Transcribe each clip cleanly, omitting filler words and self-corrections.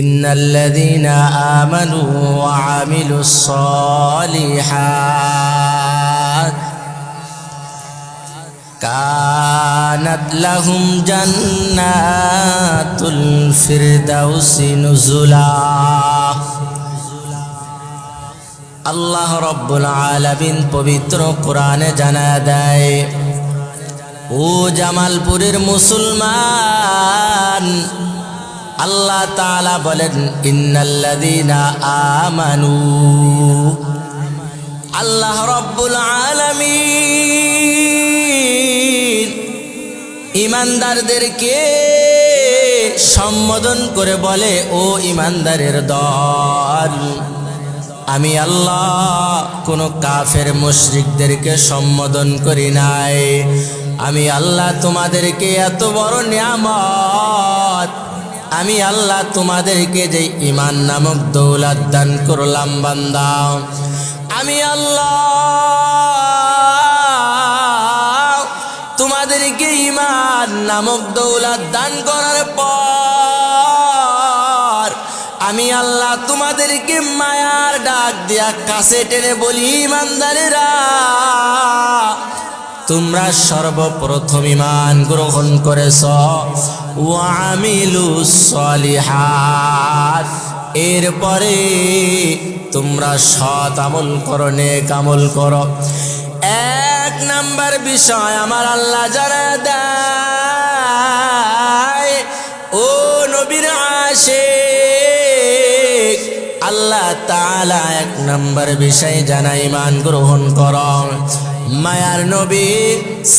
إن الذين آمنوا وعملوا الصالحات كانت لهم جنات الفردوس نزلا আল্লাহ রব্বুল আলামিন পবিত্র কোরআনে জানায় দেয়, ও জামালপুরের মুসলমান, আল্লাহ তাআলা বলেন ইন্নাল্লাযীনা আমানু, আল্লাহ রব্বুল আলামিন ঈমানদারদেরকে সম্বোধন করে বলে, ও ঈমানদারের দল, আমি আল্লাহ কোন কাফের মুশরিকদেরকে সম্বোধন করি নাই। আমি আল্লাহ তোমাদেরকে এত বড় নিয়ামত, আমি আল্লাহ তোমাদেরকে যে ঈমান নামক দৌলত দান করলাম বান্দা, আমি আল্লাহ তোমাদেরকে ঈমান নামক দৌলত দান করার পর আমি আল্লাহ তোমাদেরকে মায়ার ডাক দিয়া কাছে টেনে বলি, ঈমানদারেরা, তোমরা সর্বপ্রথম ঈমান গ্রহণ করেছ, ওয়া আমিলুস সলিহাত, এরপরে তোমরা সৎ আমল করো, নেক আমল করো। এক নাম্বার বিষয় আমার আল্লাহ জানায় দেয়, ও নবীর আশিক, আল্লাহ তাআলা এক নাম্বার বিষয় জানায় ঈমান গ্রহণ করো। মায়ার নবী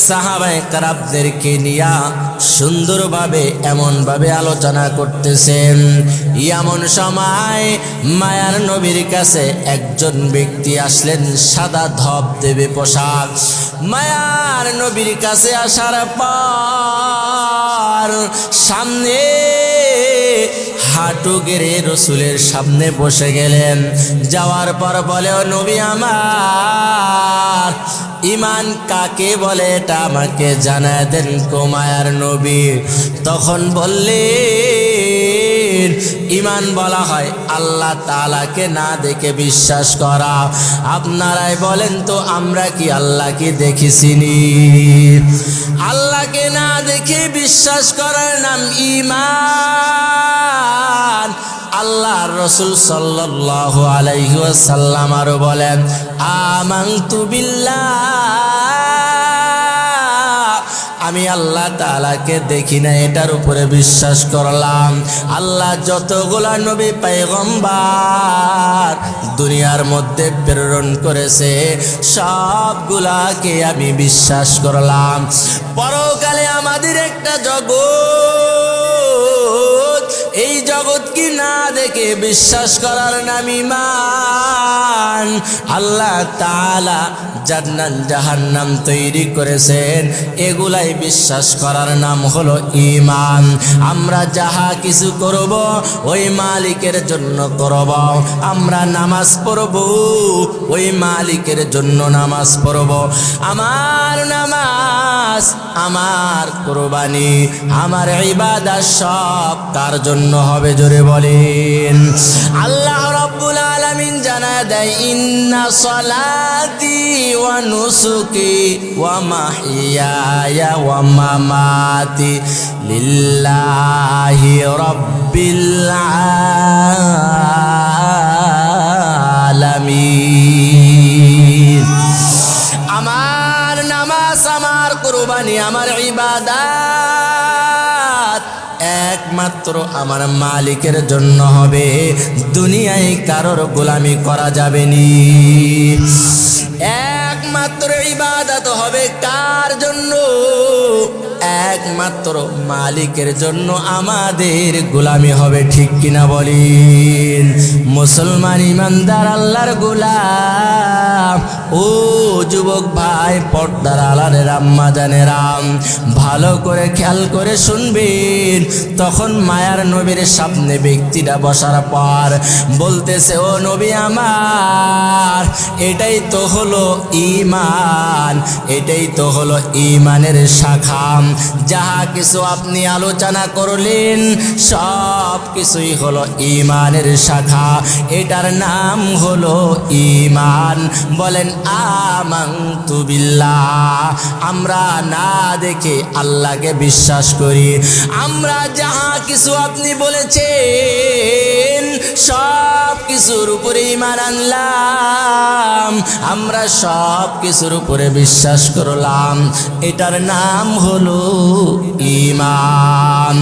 সাহাবায়ে কেরামদেরকে নিয়া সুন্দরভাবে এমনভাবে আলোচনা করতেছেন, এমন সময় মায়ার নবীর কাছে একজন ব্যক্তি আসলেন, সাদা ধবধবে পোশাক। মায়ার নবীর কাছে আসার পর সামনে হাঁটু গেড়ে রসুলের সামনে বসে গেলেন। যাওয়ার পর বলে, ও নবী আমার, ঈমান কাকে বলে এটা আমাকে জানায় দেন কো মায়ার নবী। তখন বললেন, ঈমান বলা হয় আল্লাহ তাআলাকে না দেখে বিশ্বাস করা। আপনারাই বলেন তো, আমরা কি আল্লাহকে দেখেছিনি? আল্লাহকে না দেখে বিশ্বাস করার নাম ঈমান। আল্লাহর রাসূল সাল্লাল্লাহু আলাইহি ওয়াসাল্লাম আরো বলেন, আমানতু বিল্লাহ, আমি আল্লাহ তাআলাকে দেখি না, এটার উপরে বিশ্বাস করলাম। আল্লাহ যতগুলা নবী পয়গম্বর দুনিয়ার মধ্যে প্রেরণ করেছে সবগুলাকে আমি বিশ্বাস করলাম। পরকালে আমাদের একটা জগৎ, এই জগৎ কি না দেখে বিশ্বাস করার নাম ঈমান। আল্লাহ তাআলা জান্নাত জাহান্নাম তৈরি করেছেন, এগুলাই বিশ্বাস করার নাম হলো ঈমান। আমরা যাহা কিছু করব ওই মালিকের জন্য করব। আমরা নামাজ পড়ব, ওই মালিকের জন্য নামাজ পড়ব। আমার নামাজ, আমার কুরবানি, আমার ইবাদত সব কার জন্য হবে? জোরে বলেন। আল্লাহ রাব্বুল আলামিন জানায় দেয়, ইন্না সলাতি ওয়া নুসুকি ওয়া মাহইয়ায়া ওয়া মামাতি লিল্লাহি রাব্বিল আলামিন। আমার নামাজ, আমার কুরবানি, আমার ইবাদত একমাত্র আমার মালিকের জন্য হবে। দুনিয়ায় কারোর গোলামি করা যাবে নি। একমাত্র ইবাদত হবে কার জন্য? একমাত্র মালিকের জন্য আমাদের গোলামি হবে। ঠিক কিনা বলেন? মুসলমান ইমানদার আল্লাহর গোলাম, ও যুবক ভাই, পর্দার আড়ালের আম্মা জানেরা, ভালো করে খেয়াল করে শুনবেন। তখন মায়ার নবীর সামনে ব্যক্তিটা বসার পর বলতেছে, ও নবী আমার, এটাই তো হলো ঈমান, এটাই তো হলো ঈমানের শাখা। যাহা কিছু আপনি আলোচনা করলেন সব কিছুই হলো ঈমানের শাখা, এটার নাম হলো ঈমান। বলেন আমানতু বিল্লাহ। আমরা না দেখে আল্লাহকে বিশ্বাস করি। আমরা যাহা কিছু আপনি বলেছেন সব কিছুর উপরে ঈমান আনলাম, আমরা সব কিছুর উপরে বিশ্বাস করলাম, এটার নাম হলো ঈমান।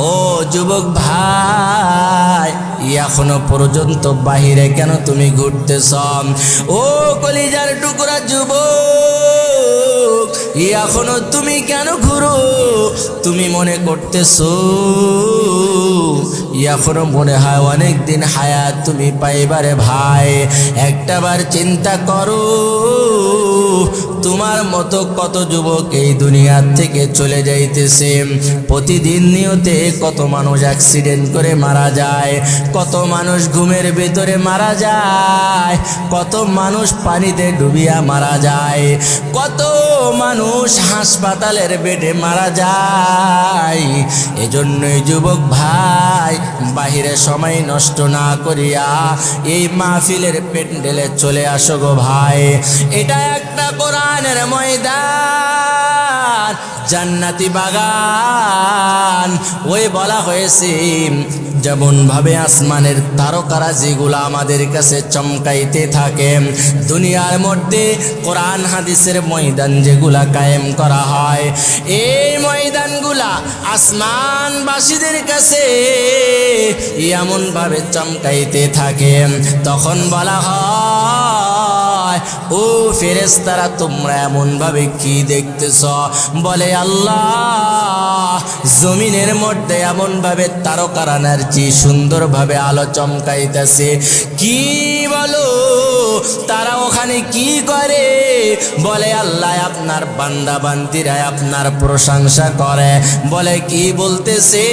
ও যুবক ভাই, এখনো পর্যন্ত বাহিরে কেন তুমি ঘুরতেছ? ও কলিজার টুকরা যুবক, এখনো তুমি কেন ঘুরো? তুমি মনে করতেছো এখনো মনে হয় অনেক দিন হায়াত তুমি পাইবারে ভাই। একটাবার চিন্তা করো, তোমার মতো কত যুবক এই দুনিয়ার থেকে চলে যাইতেছে। প্রতিদিন নিয়তে কত মানুষ অ্যাক্সিডেন্ট করে মারা যায়, কত মানুষ ঘুমের ভেতরে মারা যায়, কত মানুষ পানিতে ডুবিয়া মারা যায়, কত মানুষ হাসপাতালের বেডে মারা যায়। এজন্যই যুবক ভাই, বাহিরে সময় নষ্ট না করিয়া এই মাহফিলের প্যান্ডেলে চলে আসো গো ভাই। এটা একটা কোরআনের ময়দান, জান্নাতি বাগান। ওই বলা হয়েছে যেমন ভাবে আসমানের তারকারা যেগুলো আমাদের কাছে চমকাইতে থাকে, দুনিয়ার মধ্যে কোরআন হাদিসের ময়দান যেগুলা কায়েম করা হয়, এই ময়দানগুলা আসমানবাসীদের কাছে এমন ভাবে চমকাইতে থাকে। তখন বলা হয়, ও ফেরেশতারা তোমরা এমন ভাবে কি দেখতেছ? বলে আল্লাহ, জমিনের মধ্যে এমন ভাবে তারকারানার চেয়ে সুন্দর ভাবে আলো চমকাইতেছে। কি বলো, তারা ওখানে কি করে? বলে আল্লাহ, আপনার বান্দা বান্দিরা আপনার প্রশংসা করে। বলে কি বলতেছে?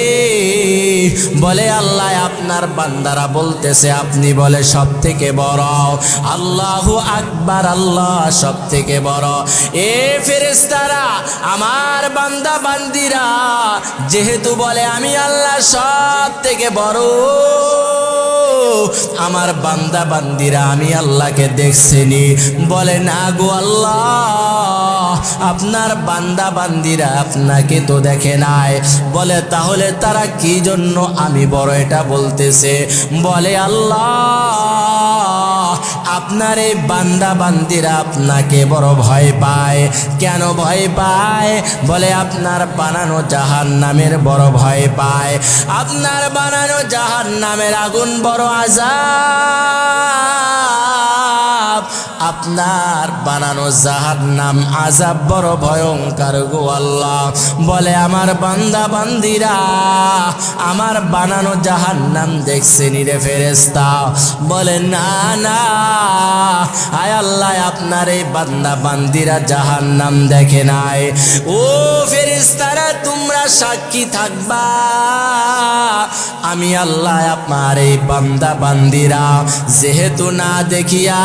বলে আল্লাহ, আপনার বান্দারা বলতেছে আপনি বলে সব থেকে বড়। আল্লাহু আকবার, আল্লাহ সব থেকে বড়। এ ফেরেশতারা, আমার বান্দা বান্দিরা যেহেতু বলে আমি আল্লাহ সব থেকে বড়, আমার বান্দা বান্দিরা আমি আল্লাহকে দেখছেনি। বলে না গো আল্লাহ, আপনার বান্দা বান্দিরা আপনাকে তো দেখে নাই। বলে তাহলে তারা কি জন্য আমি বড় এটা বলতেছে? বলে আল্লাহ, আপনার এই বান্দা বান্দিরা আপনাকে বড় ভয় পায়। কেন ভয় পায়? বলে আপনার বানানো জাহান্নামের বড় ভয় পায়। আপনার বানানো জাহান্নামের আগুন বড় আযাব, আপনার বানানো জাহান্নাম আযাব বড় ভয়ঙ্কর গো আল্লাহ। বলে আমার বান্দা বান্দিরা আমার বানানো জাহান্নাম দেখছেনি রে ফেরেশতা? বলে না না, আয় আল্লাহ, আপনার এই বান্দা বান্দিরা জাহান্নাম দেখে নাই। ও ফেরেশতারা, তোমরা সাক্ষী থাকবা, আমি আল্লাহ আপনার এই বান্দা বান্দিরা যেহেতু না দেখিয়া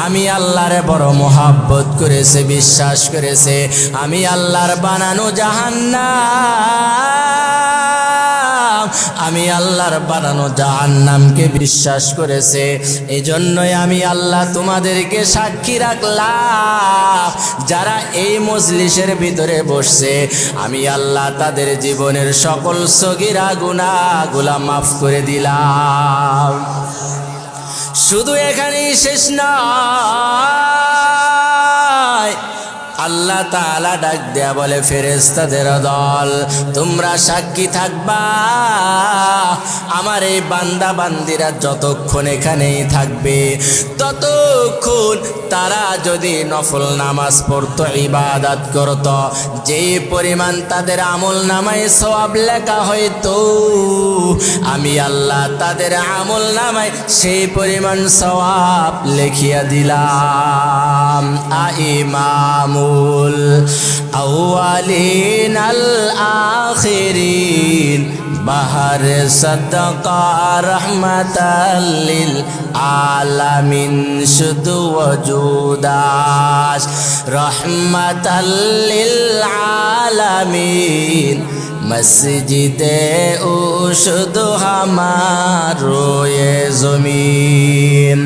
আমি আল্লাহর বড় মোহাব্বত করেছে, বিশ্বাস করেছে, আমি আল্লাহর বানানো জাহান্নাম, আমি আল্লাহর বানানো জাহান্নামকে বিশ্বাস করেছে। এই জন্যই আমি আল্লাহ তোমাদেরকে সাক্ষী রাখলাম, যারা এই মজলিসের ভিতরে বসছে আমি আল্লাহ তাদের জীবনের সকল সগীরা গুনাহগুলা মাফ করে দিলাম। শুধু এখানেই শেষ নয়, আল্লাহ তাআলা ডাক দেয়া বলে ফেরেশতাদের দল, তোমরা সাক্ষী থাকবা আমার এই বান্দা বান্দিরা যতক্ষণ এখানেই থাকবে ততক্ষণ তারা যদি নফল নামাজ পড়তো, ইবাদত করত, যে পরিমাণ তাদের আমল নামায় সওয়াব লেখা হইতো আমি আল্লাহ তাদের আমল নামায় সেই পরিমাণ সওয়াব লিখিয়া দিলাম। ইমামুল আউয়ালিন আল আখিরিন বাহারে সাদাকা রহমাতাল লিল আলামিন শুধু ওজুদাস রহমাতাল লিল আলামিন মসজিদে ও শুধু হামারো এ জমিন।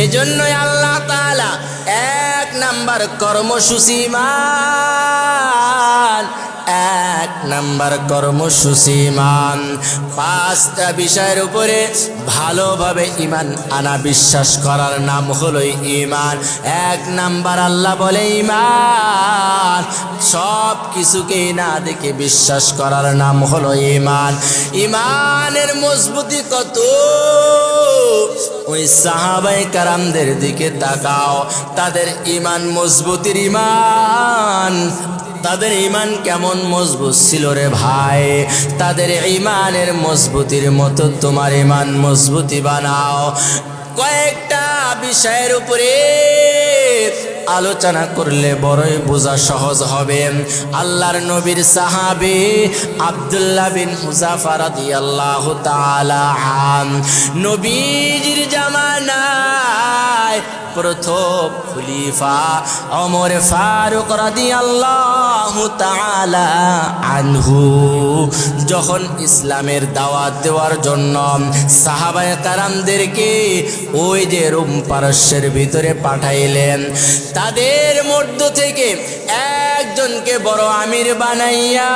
এজন্যই আল্লাহ তাআলা এক নাম্বার কর্মসূচি মান, এক নাম্বার কর্মসূচি মান। পাঁচটা বিষয়ের উপরে ভালোভাবে ঈমান আনা, বিশ্বাস করার নাম হলো ঈমান। এক নাম্বার আল্লাহ বলে ঈমান, সব কিছুকেই না দেখে বিশ্বাস করার নাম হলো ঈমান। ঈমানের মজবুতি কত, ওই সাহাবায়ে কেরামদের দিকে তাকাও, তাদের ঈমান মজবুতির ঈমান, তাদের ঈমান কেমন মজবুত ছিল রে ভাই। তাদের ঈমানের মজবুতির মতো তোমার ঈমান মজবুতি বানাও। কয়েকটা বিষয়ের উপরে আলোচনা করলে বড়ই বোঝা সহজ হবে। আল্লাহর নবীর সাহাবী আব্দুল্লাহ বিন হুযাফা রাদিয়াল্লাহু তাআলা আন, নবীজির জামানায় প্রথম খলিফা ওমর ফারুক রাদিয়াল্লাহু তাআলা আনহু যখন ইসলামের দাওয়াত দেওয়ার জন্য সাহাবায়ে কেরামদেরকে ওই যে রোম পারস্যের ভিতরে পাঠাইলেন, তাদের মধ্য থেকে একজনকে বড় আমির বানাইয়া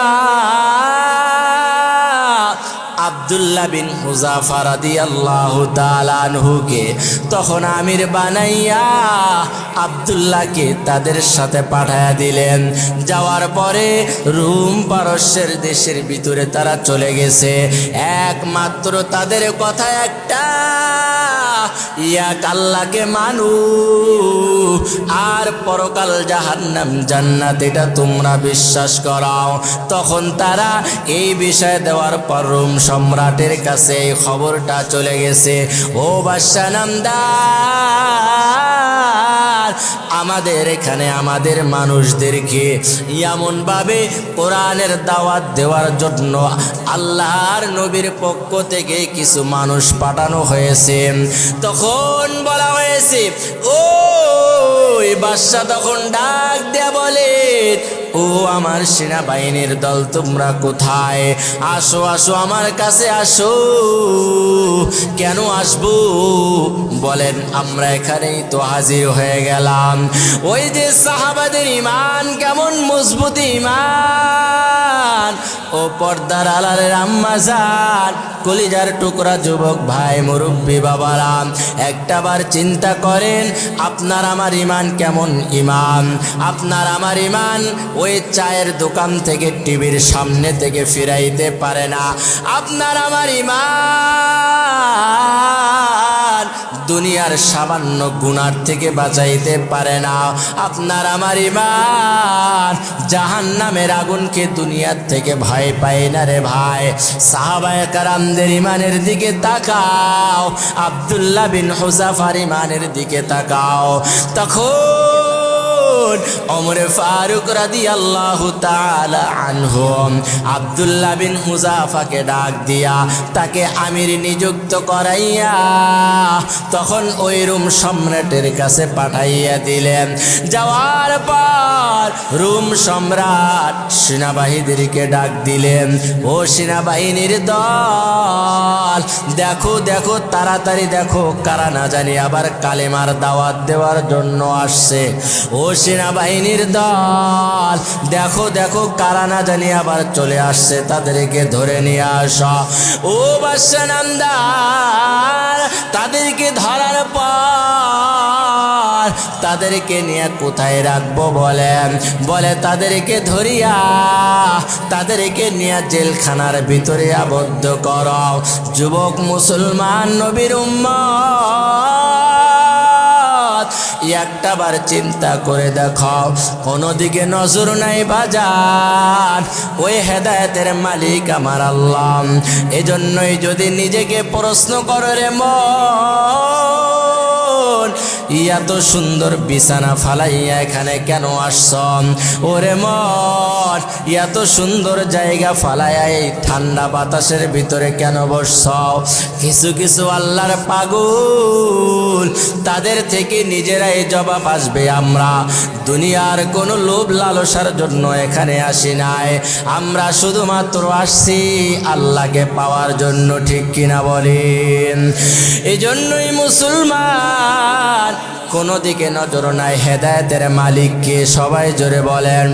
আব্দুল্লাহ বিন হুযাফা রাদিয়াল্লাহু তাআলা আনহুকে তখন আমির বানাইয়া আব্দুল্লাহকে তাদের সাথে পাঠায়া দিলেন। যাওয়ার পরে রোম পারস্যের দেশের ভিতরে তারা চলে গেছে। একমাত্র তাদের কথা একটা, এক আল্লাহকে মানু আর পরকাল জাহান্নাম জান্নাত এটা তোমরা বিশ্বাস করাও। তখন তারা এই বিষয় দেওয়ার পর রোম সম্রাটের কাছে এই খবরটা চলে গেছে, ও বাদশা নামদার, আমাদের এখানে আমাদের মানুষদেরকে এমনভাবে কোরআনের দাওয়াত দেওয়ার জন্য আল্লাহর নবীর পক্ষ থেকে কিছু মানুষ পাঠানো হয়েছে। তখন বলা হয়েছে, ও বাদশা তখন ডাক দেয়া বলে, ও আমার সেনাবাহিনীর দল তোমরা কোথায়? আসো আসো আমার কাছে আসো। কেন আসবো? বলেন, আমরা এখানেই তো হাজির হয়ে গেলাম। ওই যে সাহাবাদের ঈমান কেমন মজবুত ঈমান, ও পর্দার আড়ালের আম্মা জান, কলিজার টুকরা যুবক ভাই, মুরব্বী বাবারা, একটাবার চিন্তা করেন আপনার আমার ঈমান কেমন ঈমান। আপনার আমার ঈমান ওই চায়ের দোকান থেকে টিভির সামনে থেকে ফিরাইতে পারে না। আপনার আমার ঈমান দুনিয়ার সামান্য গুনার থেকে বাঁচাইতে পারে না। আপনার আমার ঈমান জাহান্নামের আগুনকে দুনিয়ার থেকে ভয় পায় না রে ভাই। সাহাবায়ে কেরামদের ঈমানের দিকে তাকাও, আব্দুল্লাহ বিন হুযাফার ঈমানের দিকে তাকাও। তখন ওমর ফারুক রাদিয়াল্লাহু তাআলা আনহু আব্দুল্লাহ বিন হুযাফাকে ডাক দিয়া তাকে আমির নিযুক্ত করাইয়া তখন ওই রোম সম্রাটের কাছে পাঠাইয়া দিলেন। যাওয়ার পর রোম সম্রাট সেনাবাহিনীদেরকে ডাক দিলেন, ও সেনাবাহিনীর দল, দেখো দেখো তাড়াতাড়ি দেখো, কারা না জানি আবার কালেমার দাওয়াত দেওয়ার জন্য আসছে। ও সেনাবাহিনীর দল, দেখো দেখো কারা না জানি আবার চলে আসছে, তাদেরকে ধরে নিয়ে আসো। ও বাদশা নামদার, তাদেরকে ধরার পর তাদেরকে নিয়ে কোথায় রাখবো বলেন? বলে তাদেরকে ধরিয়া তাদেরকে নিয়ে জেলখানার ভিতরে আবদ্ধ করো। যুবক মুসলমান নবীর উম্মত, একটাবার চিন্তা করে দেখো, কোনো দিকে নজর নাই বাজার, ওই হেদায়েতের মালিক আমার আল্লাহ। এজন্যই যদি নিজেকে প্রশ্ন করো রে মন, এত সুন্দর বিছানা ফালাইয়া এখানে কেন আসছ? ওরে মন, এত সুন্দর জায়গা ফালাইয়া এই ঠান্ডা বাতাসের ভিতরে কেন বসছ? কিছু কিছু আল্লাহর পাগল, তাদের থেকে নিজেরাই জবাব আসবে। আমরা দুনিয়ার কোনো লোভ লালসার জন্য এখানে আসি নাই, আমরা শুধুমাত্র আসছি আল্লাহকে পাওয়ার জন্য, ঠিক কিনা বলেন? এই জন্যই মুসলমান কোনো দিকে নজর নাই। হেদায়েতের মালিক কে? সবাই জোরে বলেন,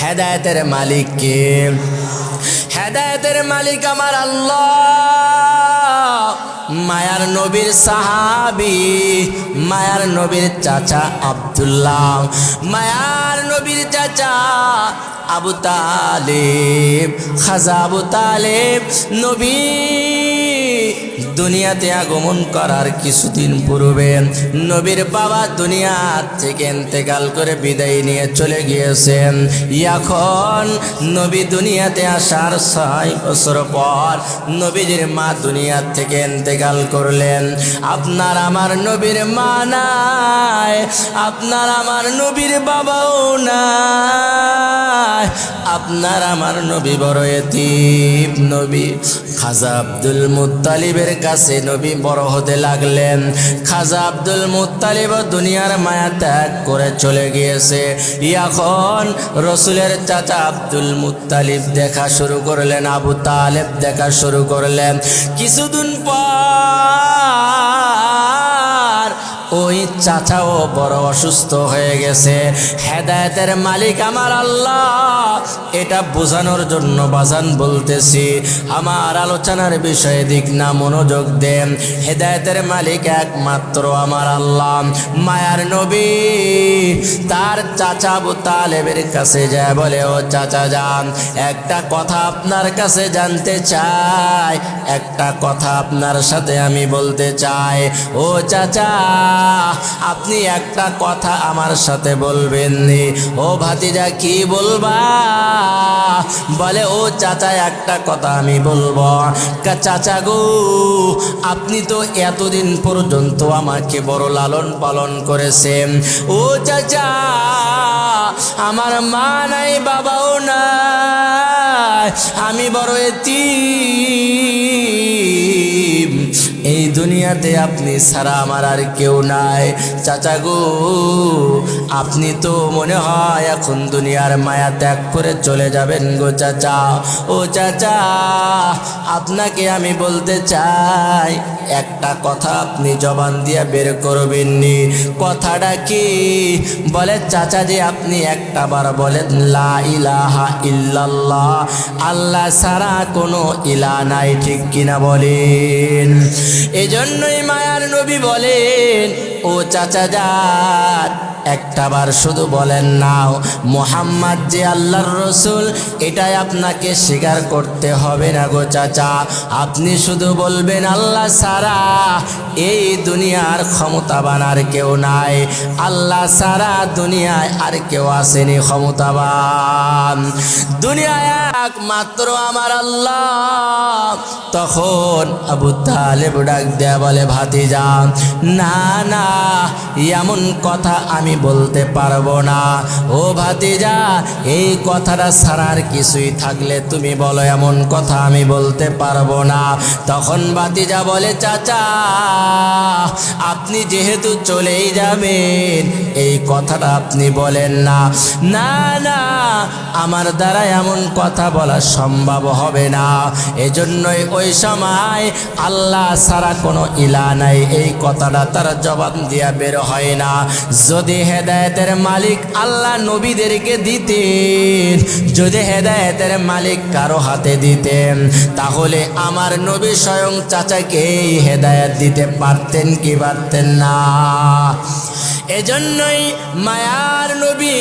হেদায়েতের মালিক কে? হেদায়েতের মালিক আমার আল্লাহ। মায়ার নবীর সাহাবী, মায়ার নবীর চাচা আব্দুল্লাহ, মায়ার নবীর চাচা আবু তালেব, খাজা আবু তালেব নবী দুনিয়াতে আগমন করার কিছুদিন পূর্বে নবীর বাবা দুনিয়া থেকে ইন্তেকাল করে বিদায় নিয়ে চলে গিয়েছেন। এখন নবী দুনিয়াতে আসার 6 বছর পর নবীজির মা দুনিয়া থেকে ইন্তেকাল করলেন। আপনার আমার নবীর মা নাই, আপনার আমার নবীর বাবাও নাই, আপনার আমার নবী বড় এতিম। নবী খাজা আব্দুল মুত্তালিবের কাছে নবী বড় হতে লাগলেন। খাজা আব্দুল মুত্তালিব দুনিয়ার মায়া ত্যাগ করে চলে গিয়েছে। এখন রসুলের চাচা আব্দুল মুত্তালিব দেখা শুরু করলেন, আবু তালেব দেখা শুরু করলেন। কিছুদিন পর ওই চাচাও বড় অসুস্থ হয়ে গেছে। হেদায়েতের মালিক আমার আল্লাহ, এটা বোঝানোর জন্য বাজান বলতেছি, আমার আলোচনার বিষয়ে দিক না মনোযোগ দেন। হেদায়েতের মালিক একমাত্র আমার আল্লাহ। মায়ার নবী তার চাচা আবু তালেবের কাছে যায়, বলে ও চাচা যান, একটা কথা আপনার কাছে জানতে চাই, একটা কথা আপনার সাথে আমি বলতে চাই। ও চাচা, আপনি একটা কথা আমার সাথে বলবেন নি? ও ভাতিজা, কি বলবা? বলে ও চাচা, একটা কথা আমি বলবো। চাচা গো, আপনি তো এতদিন পর্যন্ত আমাকে বড় লালন পালন করেছেন। ও চাচা, আমার মা নাই, বাবাও নাই, আমি বড় এতিম, এই দুনিয়াতে আপনি ছাড়া আমার আর কেউ নাই। চাচা গো, আপনি তো মনে হয় এখন দুনিয়ার মায়া ত্যাগ করে চলে যাবেন গো চাচা। ও চাচা, আপনাকে আমি বলতে চাই, একটা কথা আপনি জবান দিয়ে বের করবেন নি। কথাটা কি? বলে চাচা যে আপনি একটা বার বলেন লা ইলাহা ইল্লাল্লাহ, আল্লাহ ছাড়া কোনো ইলাহ নাই, ঠিক কিনা বলেন? এজন্যই মায়ার নবী বলেন, ও চাচা যান, একটা বার শুধু বলেন না মুহাম্মদ যে আল্লাহর রসুল, এটাই আপনাকে স্বীকার করতে হবে না গো চাচা। আপনি শুধু বলবেন আল্লাহ ছাড়া এই দুনিয়ার ক্ষমতাবান আর কেউ নাই, আল্লাহ ছাড়া দুনিয়ায় আর কেউ আসেনি ক্ষমতাবান, দুনিয়ায় একমাত্র আমার আল্লাহ। তখন আবু তালেব ডাক দেয়া বলে, ভাতিজা না না, এমন কথা আমি বলতে পারবো না। ও ভাতিজা, এই কথাটা ছাড়ার কিছুই থাকলে তুমি বলো, এমন কথা আমি বলতে পারবো না। তখন ভাতিজা বলে, চাচা আপনি যেহেতু চলেই যাবেন, এই কথাটা আপনি বলেন না। না না, আমার দ্বারা এমন কথা বলা সম্ভব হবে না। এজন্যই ওই সময় আল্লাহ ছাড়া কোনো ইলাহ নাই, এই কথাটা তার জবান দিয়া বের হয় না। যদি হেদায়েতের মালিক আল্লাহ নবীদেরকে দিতেন, যদি হেদায়েতের মালিক কারো হাতে দিতেন, তাহলে আমার নবী স্বয়ং চাচাকে হেদায়েত দিতে পারতেন কি পারতেন না? এজন্যই মায়ার নবী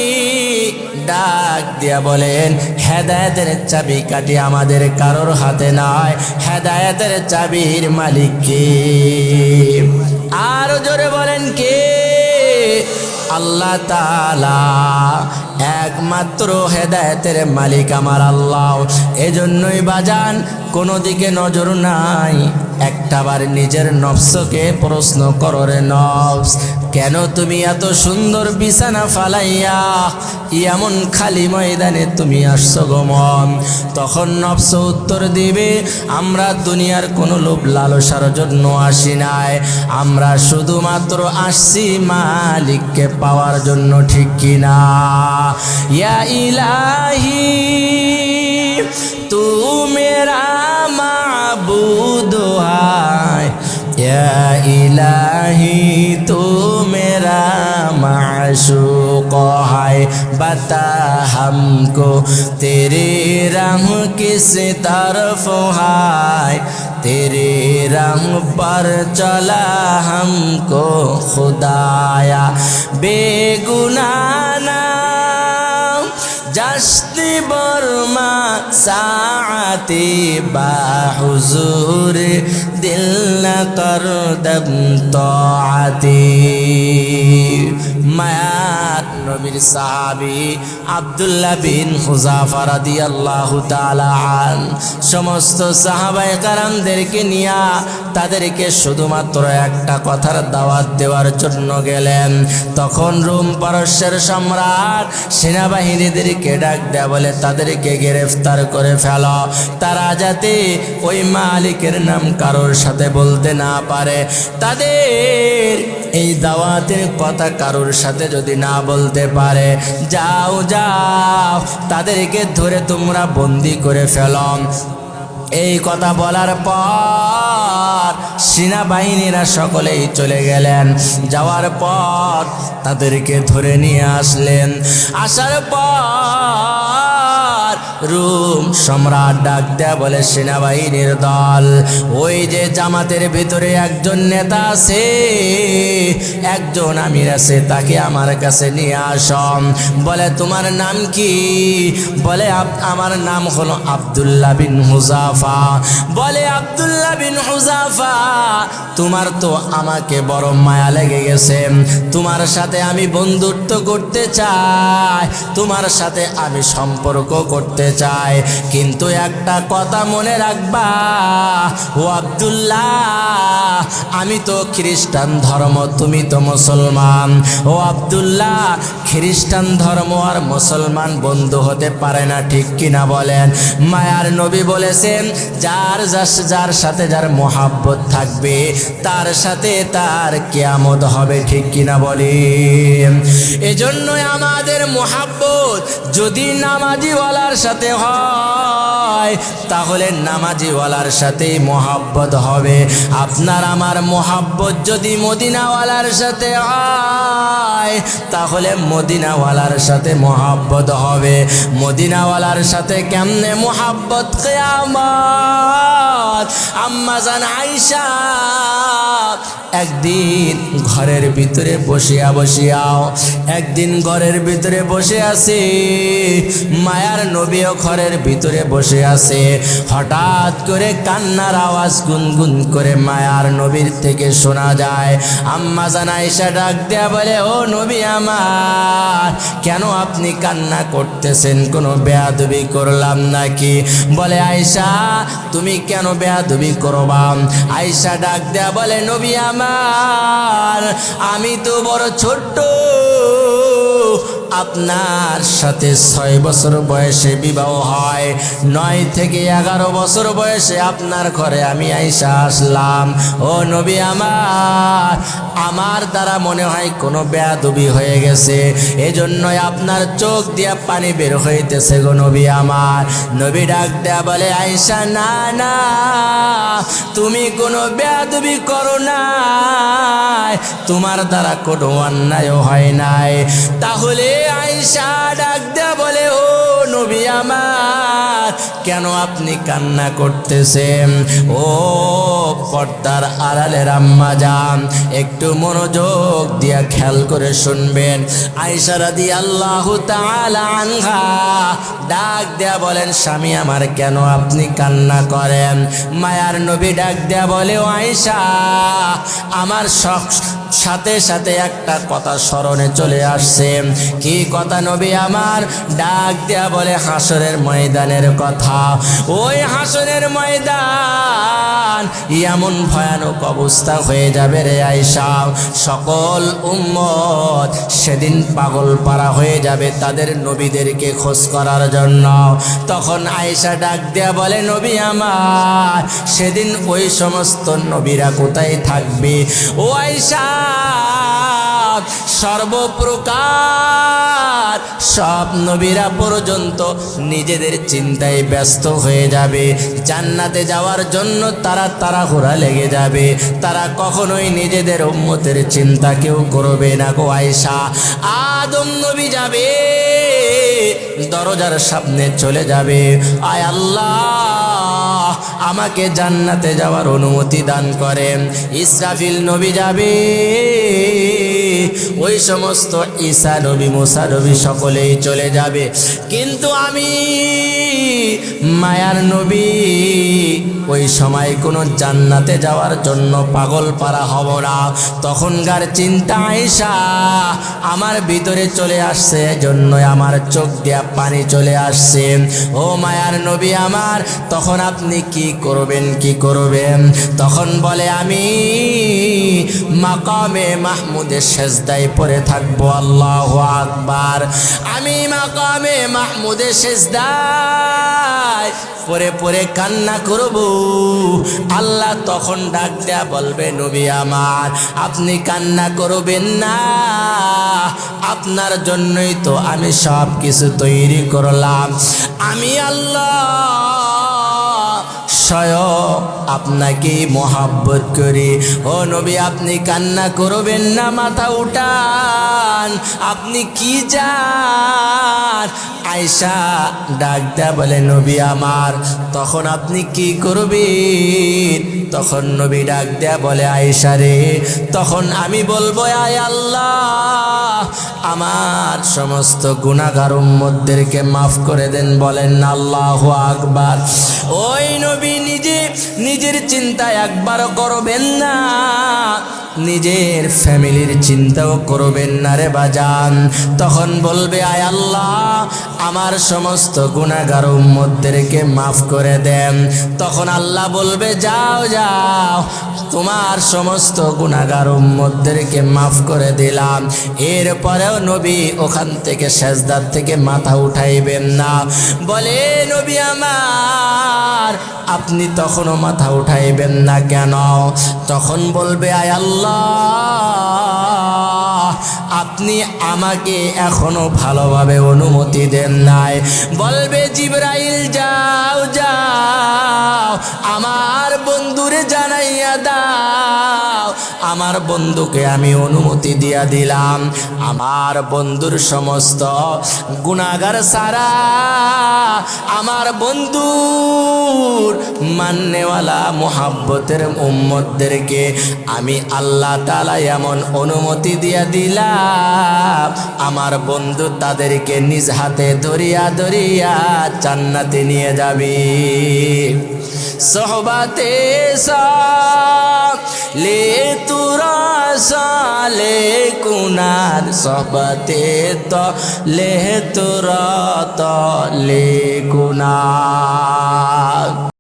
ডাক দিয়া বলেন, হেদায়েতের চাবি কাঠি আমাদের কারোর হাতে নয়, হেদায়েতের চাবির মালিক কে? আরো জোরে বলেন কে? আল্লাহ তাআলা, একমাত্র হেদায়েতের মালিক আমার আল্লাহ। এজন্যই বাজান কোনো দিকে নজর নাই, একটাবার নিজের নফসকে প্রশ্ন করো রে নফস, কেন তুমি এত সুন্দর বিছানা ফালাইয়া এমন খালি ময়দানে তুমি আসছো গো মন? তখন নফস উত্তর দিবে, আমরা দুনিয়ার কোনো লোভ লালসার জন্য আসি নাই, আমরা শুধুমাত্র আসছি মালিককে পাওয়ার জন্য, ঠিক কিনা? ইয়া ইলাহি তু মেরা মাবুদ হায়, ইয়া ইলাহি তু মেরা माशूक है, बता हमको तेरे रंग किस तरफ है, तेरे रंग पर चला हमको खुदाया, बेगुनाह जश्ती बर्मा साआती बाहुजूर दिल न कर दम ताआती। মায়াত নবীর সাহাবী আব্দুল্লাহ বিন হুযাফা রাদিয়াল্লাহু তাআলা আন সমস্ত সাহাবায়ে কেরামদেরকে নিয়া তাদেরকে শুধুমাত্র একটা কথার দাওয়াত দেওয়ার জন্য গেলেন। তখন রোম পারস্যের সম্রাট সেনাবাহিনীদেরকে ডাক দেয়া বলে, তাদেরকে গ্রেফতার করে ফেলো, তারা যাতে ওই মালিকের নাম কারোর সাথে বলতে না পারে, তাদের এই দাওয়াতের কথা কারোর সাথে যদি না বলতে পারে, যাও যাও তাদেরকে ধরে তোমরা বন্দি করে ফেলো। এই কথা বলার পর সেনাবাহিনীরা সকলেই চলে গেলেন। যাওয়ার পর তাদেরকে ধরে নিয়ে আসলেন। আসার পর রোম সম্রাট ডাক দেয়া বলে, সেনাবাহিনীর দল, ওই যে জামাতের ভিতরে একজন নেতা আছে, একজন আমির আছে, তাকে আমার কাছে নিয়ে আসম। বলে, তোমার নাম কি? বলে, আমার নাম হলো আব্দুল্লাহ বিন হুযাফা। বলে, আব্দুল্লাহ বিন হুযাফা, তোমার তো আমাকে বড় মায়া লেগে গেছে, তোমার সাথে আমি বন্ধুত্ব করতে চাই, তোমার সাথে আমি সম্পর্ক করতে চাই, কিন্তু একটা কথা মনে রাখবা ও আব্দুল্লাহ, আমি তো খ্রিস্টান ধর্ম, তুমি তো মুসলমান। ও আব্দুল্লাহ, খ্রিস্টান ধর্ম আর মুসলমান বন্ধু হতে পারে না, ঠিক কিনা বলেন? মায়ার নবী বলেছেন, যার সাথে যার মোহাব্বত থাকবে তার সাথে তার কিয়ামত হবে, ঠিক কিনা বলেন? এজন্যই আমাদের মোহাব্বত যদি নামাজিওয়ালার সাথে হয় তাহলে নামাজিওয়ালার সাথেই মোহাব্বত হবে। আপনার আমার মোহাব্বত যদি মদিনাওয়ালার সাথে হয় তাহলে মদিনাওয়ালার সাথে মোহাব্বত হবে। মদিনাওয়ালার সাথে কেমনে মোহাব্বত? কিয়ামত। আম্মা জান আয়েশা একদিন ঘরের ভিতরে একদিন ঘরের ভিতরে বসে আছে, মায়ার নবীও ঘরের ভিতরে বসে আছে। হঠাৎ করে কান্নার আওয়াজ গুনগুন করে মায়ার নবীর থেকে শোনা যায়। আম্মা জান আয়েশা ডাক দেয়া বলে, ও নবী আমার, কেন আপনি কান্না করতেছেন? কোনো বেয়াদবি করলাম নাকি? বলে, আয়েশা তুমি কেন বেয়াদবি করবা? আয়েশা ডাক দেয়া বলে, নবী আমার, আমি তো বড় ছোট্ট, আপনার সাথে 6 বছর বয়সে বিবাহ হয়, 9 থেকে 11 বছর বয়সে আপনার ঘরে আমি আয়েশা আসলাম। ও নবী আমার দ্বারা মনে হয় কোনো বেয়াদবি হয়ে গেছে, এজন্যই আপনার চোখ দিয়া পানি বের হইতেছে গো নবী আমার। নবী ডাক দেয়া বলে, আয়েশা না না, তুমি কোনো বেয়াদবি করো না, তোমার দ্বারা কোনো অন্যায় হয় নাই। তাহলে আয়েশা ডাক দেয়া বলে, ও নবী আমার, কেন আপনি কান্না করতেছেন? ও পর্দার আড়ালের আম্মা জান, একটু মনোযোগ দিয়া খেয়াল করে শুনবেন। আয়েশা রাদিয়াল্লাহু তাআলা আনহা ডাক দেয়া বলেন, স্বামী আমার, কেন আপনি কান্না করেন? মায়ার নবী ডাক দেয়া বলে, ও আয়েশা, আমার সাথে সাথে একটা কথা স্মরণে চলে আসছে। কি কথা নবী আমার? ডাক দেয়া বলে, হাসরের ময়দানের কথা। না। ওই হাসরের ময়দান এমন ভয়ানক অবস্থা হয়ে যাবে রে আয়েশা, সকল উম্মত সেদিন পাগল পারা হয়ে যাবে তাদের নবীদেরকে খোঁজ করার জন্য। তখন আয়েশা ডাক দেয়া বলে, নবী আমার, সেদিন ওই সমস্ত নবীরা কোথায় থাকবে? ও আয়েশা, সর্বপ্রকার সব নবীরা পর্যন্ত নিজেদের চিন্তায় ব্যস্ত হয়ে যাবে। জান্নাতে যাওয়ার জন্য তারা তাড়াহুড়া লেগে যাবে, তারা কখনোই নিজেদের উম্মতের চিন্তা কেউ করবে না গো আয়েশা। আদম নবী যাবে, দরজার সামনে চলে যাবে, আয় আল্লাহ আমাকে জান্নাতে যাওয়ার অনুমতি দান করেন। ইসরাফিল নবী যাবে, ওই সমস্ত ঈসা নবী, মুসা নবী সকলেই চলে যাবে, কিন্তু আমি মায়ার নবী ওই সময় কোনো জান্নাতে যাওয়ার জন্য পাগল পারা হব না। তখনকার চিন্তা আয়েশা আমার ভিতরে চলে আসছে, জন্য আমার চোখ দিয়া পানি চলে আসছে। ও মায়ার নবী আমার, তখন আপনি কি করবেন, কি করবেন? তখন বলে, আমি মাকামে মাহমুদের সেজদায় পড়ে থাকবো। আল্লাহু আকবার। আমি মাকামে মাহমুদের সেজদায় পরে পরে কান্না করব। আল্লাহ তখন ডাক দেয়া বলবে, নবী আমার, আপনি কান্না করবেন না, আপনার জন্যই তো আমি সব কিছু তৈরি করলাম। আমি আল্লাহ স্বয়ং আপনাকে মহাব্বত করি। ও নবী, আপনি কান্না করবেন না, মাথা উঠান, আপনি কি চান? আয়েশা ডাক দেয়া বলে, নবী আমার, তখন আপনি কি করবেন? তখন নবী ডাক দেয়া বলে, আয়েশা রে, তখন আমি বলবো, আয় আল্লাহ আমার সমস্ত গুনাহগার উম্মতদেরকে মাফ করে দেন। বলেন আল্লাহু আকবার। ওই নবী নিজের চিন্তা একবার করবেন না, নিজের ফ্যামিলির চিন্তাও করবেন না রে বাজান। তখন বলবে, আয় আল্লাহ আমার সমস্ত গুনাহগার উম্মতদেরকে মাফ করে দেন। তখন আল্লাহ বলবে, যাও যাও, তোমার সমস্ত গুনাহগার উম্মতদেরকে মাফ করে দিলাম। এরপরেও নবী ওখান থেকে সেজদার থেকে মাথা উঠাইবেন না। বলে, নবী আমার, আপনি তখনও মাথা উঠাইবেন না কেন? তখন বলবে, আয় আল্লাহ আপনি আমাকে এখনো ভালোভাবে অনুমতি দেন নাই। বলবে, জিবরাইল যাও যাও, আমার বন্ধুরে জানাইয়া দাও, আমার বন্ধুকে আমি অনুমতি দিয়া দিলাম, আমার বন্ধুর সমস্ত গুনাহগার সারা আমার বন্ধুর মাননেওয়ালা মোহাব্বতের উম্মতদেরকে আমি আল্লাহ তাআলা এমন অনুমতি দিয়া দিলাম, আমার বন্ধু তাদেরকে নিজ হাতে ধরিয়া ধরিয়া জান্নাতে নিয়ে যাবে। সোহবাতে সালে তুরা সালে কুনার, সোহবাতে তো লে তুরা তো লে কুনার।